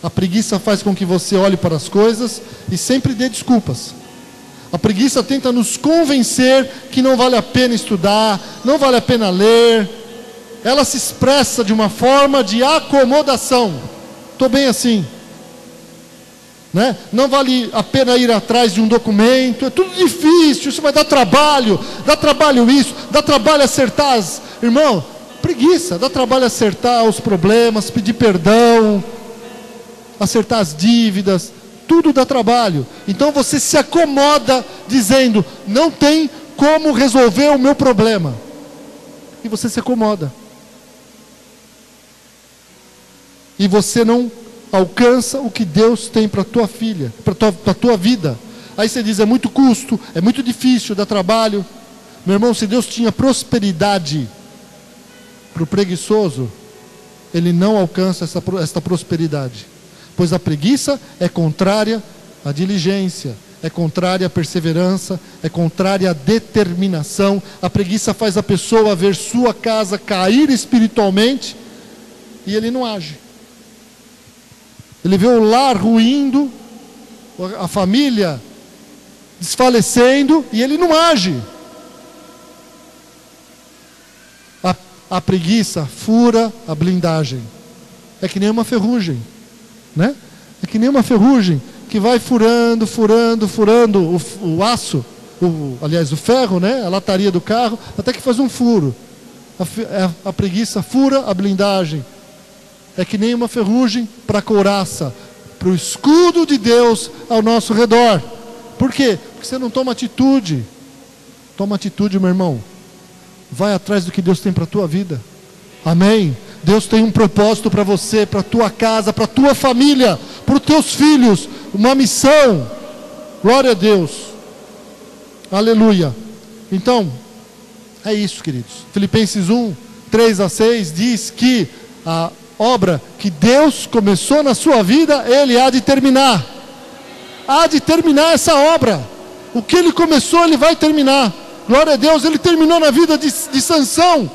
A preguiça faz com que você olhe para as coisas e sempre dê desculpas. A preguiça tenta nos convencer que não vale a pena estudar, não vale a pena ler. Ela se expressa de uma forma de acomodação. Estou bem assim, né? Não vale a pena ir atrás de um documento, é tudo difícil, isso vai dar trabalho isso, dá trabalho acertar irmão, preguiça, dá trabalho acertar os problemas, pedir perdão, acertar as dívidas, tudo dá trabalho. Então você se acomoda dizendo: não tem como resolver o meu problema, e você se acomoda, e você não alcança o que Deus tem para a tua filha, para a tua vida. Aí você diz: é muito custo, é muito difícil, dá trabalho. Meu irmão, se Deus tinha prosperidade para o preguiçoso, Ele não alcança essa prosperidade, pois a preguiça é contrária à diligência, é contrária à perseverança, é contrária à determinação. A preguiça faz a pessoa ver sua casa cair espiritualmente e ele não age. Ele vê o lar ruindo, a família desfalecendo, e ele não age. A preguiça fura a blindagem. É que nem uma ferrugem, né? É que nem uma ferrugem que vai furando o aço, aliás, o ferro, né? A lataria do carro, até que faz um furo. A preguiça fura a blindagem. É que nem uma ferrugem para a couraça, para o escudo de Deus ao nosso redor. Por quê? Porque você não toma atitude. Toma atitude, meu irmão. Vai atrás do que Deus tem para a tua vida. Amém? Deus tem um propósito para você, para a tua casa, para a tua família, para os teus filhos. Uma missão. Glória a Deus. Aleluia. Então, é isso, queridos. Filipenses 1, 3-6 diz que a obra que Deus começou na sua vida, Ele há de terminar. Há de terminar essa obra. O que Ele começou, Ele vai terminar. Glória a Deus. Ele terminou na vida de Sansão.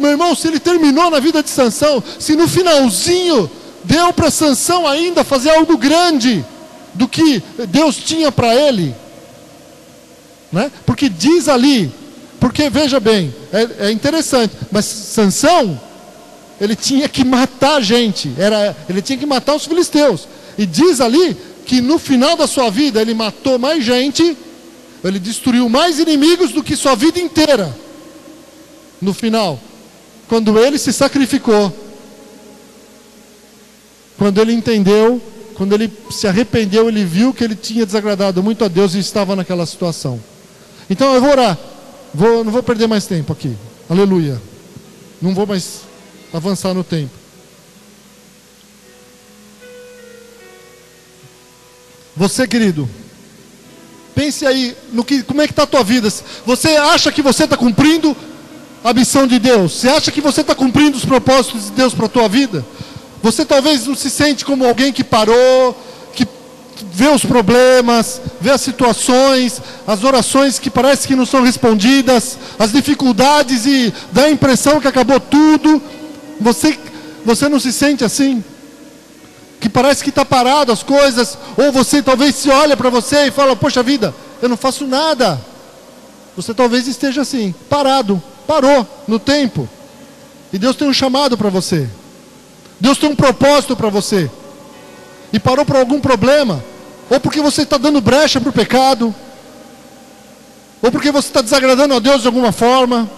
Meu irmão, se Ele terminou na vida de Sansão, se no finalzinho deu para Sansão ainda fazer algo grande do que Deus tinha para ele, né? Porque diz ali, Porque, veja bem, é interessante, mas Sansão, ele tinha que matar gente, ele tinha que matar os filisteus. E diz ali que no final da sua vida ele matou mais gente, ele destruiu mais inimigos do que sua vida inteira. No final, quando ele se sacrificou, quando ele entendeu, quando ele se arrependeu, ele viu que ele tinha desagradado muito a Deus e estava naquela situação. Então eu vou orar, não vou perder mais tempo aqui, aleluia, não vou mais avançar no tempo. Você, querido, pense aí como é que está a tua vida. Você acha que você está cumprindo a missão de Deus? Você acha que você está cumprindo os propósitos de Deus para a tua vida? Você talvez não se sente como alguém que parou, que vê os problemas, vê as situações, as orações que parece que não são respondidas, as dificuldades e dá a impressão que acabou tudo. Você não se sente assim? Que parece que está parado as coisas, ou você talvez se olha para você e fala, poxa vida, eu não faço nada. Você talvez esteja assim, parou no tempo. E Deus tem um chamado para você. Deus tem um propósito para você. E parou por algum problema, ou porque você está dando brecha para o pecado, ou porque você está desagradando a Deus de alguma forma,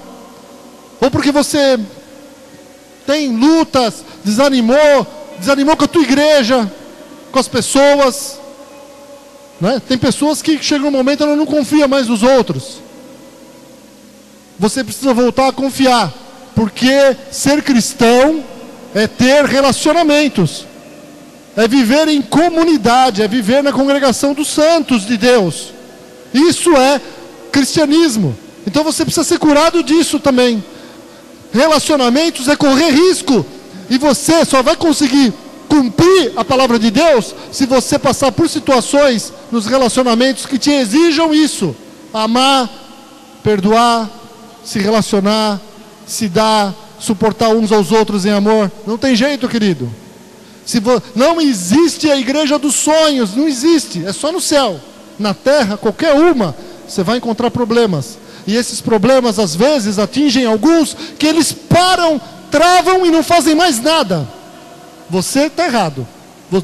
ou porque você tem lutas, desanimou com a tua igreja, com as pessoas, né? Tem pessoas que chegam um momento e ela não confia mais nos outros. Você precisa voltar a confiar, porque ser cristão é ter relacionamentos, é viver em comunidade, é viver na congregação dos santos de Deus. Isso é cristianismo. Então você precisa ser curado disso também. Relacionamentos é correr risco. E você só vai conseguir cumprir a palavra de Deus se você passar por situações nos relacionamentos que te exijam isso. Amar, perdoar, se relacionar, se dar, suportar uns aos outros em amor. Não tem jeito, querido. Não existe a igreja dos sonhos, não existe, é só no céu. Na terra, qualquer uma, você vai encontrar problemas. E esses problemas às vezes atingem alguns que eles param, travam e não fazem mais nada. Você está errado.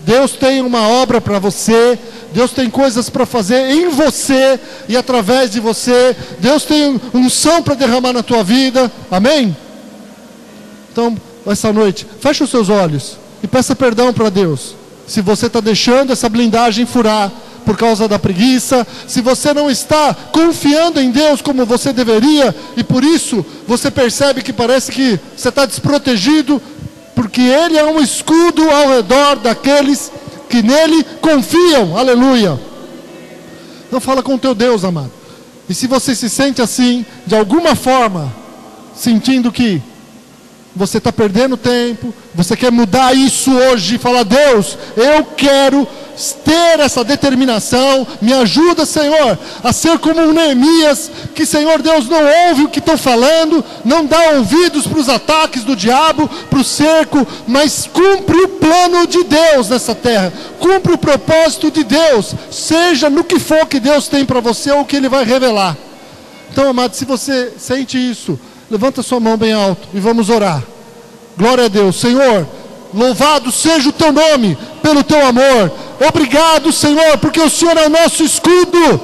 Deus tem uma obra para você, Deus tem coisas para fazer em você e através de você. Deus tem unção para derramar na tua vida, amém? Então, essa noite, feche os seus olhos e peça perdão para Deus. Se você está deixando essa blindagem furar por causa da preguiça, se você não está confiando em Deus como você deveria, e por isso você percebe que parece que você está desprotegido, porque Ele é um escudo ao redor daqueles que nele confiam, aleluia. Então fala com o teu Deus, amado. E se você se sente assim, de alguma forma, sentindo que você está perdendo tempo, você quer mudar isso hoje, e falar, Deus, eu quero ter essa determinação, me ajuda, Senhor, a ser como um Neemias, que, Senhor Deus, não ouve o que estão falando, não dá ouvidos para os ataques do diabo, para o cerco, mas cumpre o plano de Deus nessa terra, cumpre o propósito de Deus, seja no que for que Deus tem para você ou o que Ele vai revelar. Então, amado, se você sente isso, levanta sua mão bem alto e vamos orar. Glória a Deus. Senhor, louvado seja o teu nome pelo teu amor. Obrigado, Senhor, porque o Senhor é o nosso escudo.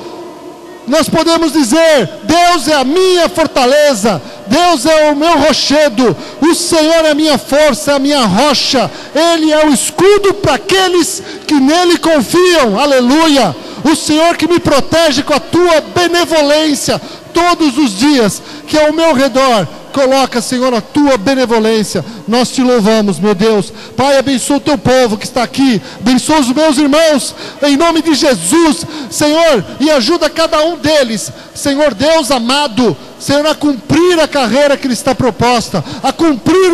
Nós podemos dizer, Deus é a minha fortaleza, Deus é o meu rochedo, o Senhor é a minha força, é a minha rocha, Ele é o escudo para aqueles que nele confiam, aleluia. O Senhor que me protege com a tua benevolência todos os dias, que ao meu redor coloca, Senhor, a tua benevolência. Nós te louvamos, meu Deus. Pai, abençoa o teu povo que está aqui, abençoa os meus irmãos, em nome de Jesus, Senhor, e ajuda cada um deles, Senhor Deus amado, Senhor, a cumprir a carreira que lhe está proposta, a cumprir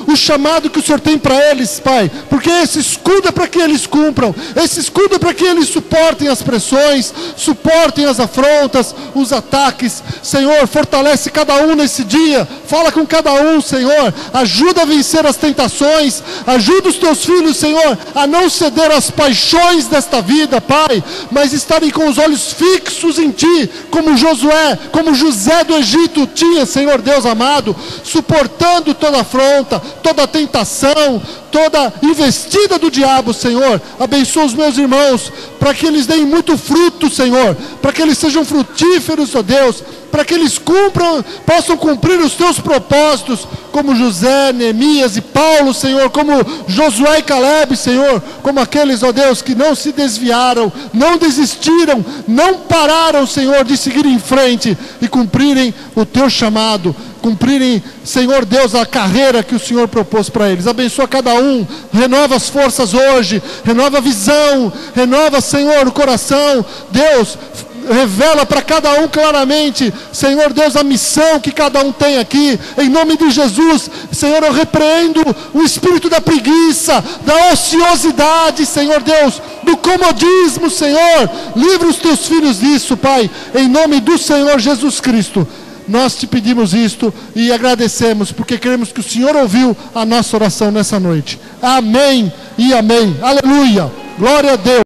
o chamado que o Senhor tem para eles, Pai, porque esse escudo é para que eles cumpram, esse escudo é para que eles suportem as pressões, suportem as afrontas, os ataques. Senhor, fortalece cada um nesse dia, fala com cada um, Senhor, ajuda a vencer as tentações, ajuda os teus filhos, Senhor, a não ceder às paixões desta vida, Pai, mas estarem com os olhos fixos em Ti, como Josué, como José do Egito, Egito tinha, Senhor Deus amado, suportando toda afronta, toda tentação, toda investida do diabo, Senhor. Abençoa os meus irmãos, para que eles deem muito fruto, Senhor, para que eles sejam frutíferos, ó Deus, para que eles possam cumprir os teus propósitos, como José, Neemias e Paulo, Senhor, como Josué e Caleb, Senhor, como aqueles, ó Deus, que não se desviaram, não desistiram, não pararam, Senhor, de seguir em frente e cumprirem o teu chamado, cumprirem, Senhor Deus, a carreira que o Senhor propôs para eles. Abençoa cada um, renova as forças hoje, renova a visão, renova, Senhor, o coração. Deus, revela para cada um claramente, Senhor Deus, a missão que cada um tem aqui, em nome de Jesus. Senhor, eu repreendo o espírito da preguiça, da ociosidade, Senhor Deus, do comodismo, Senhor. Livra os teus filhos disso, Pai, em nome do Senhor Jesus Cristo. Nós te pedimos isto e agradecemos, porque queremos que o Senhor ouviu a nossa oração nessa noite. Amém e amém. Aleluia. Glória a Deus.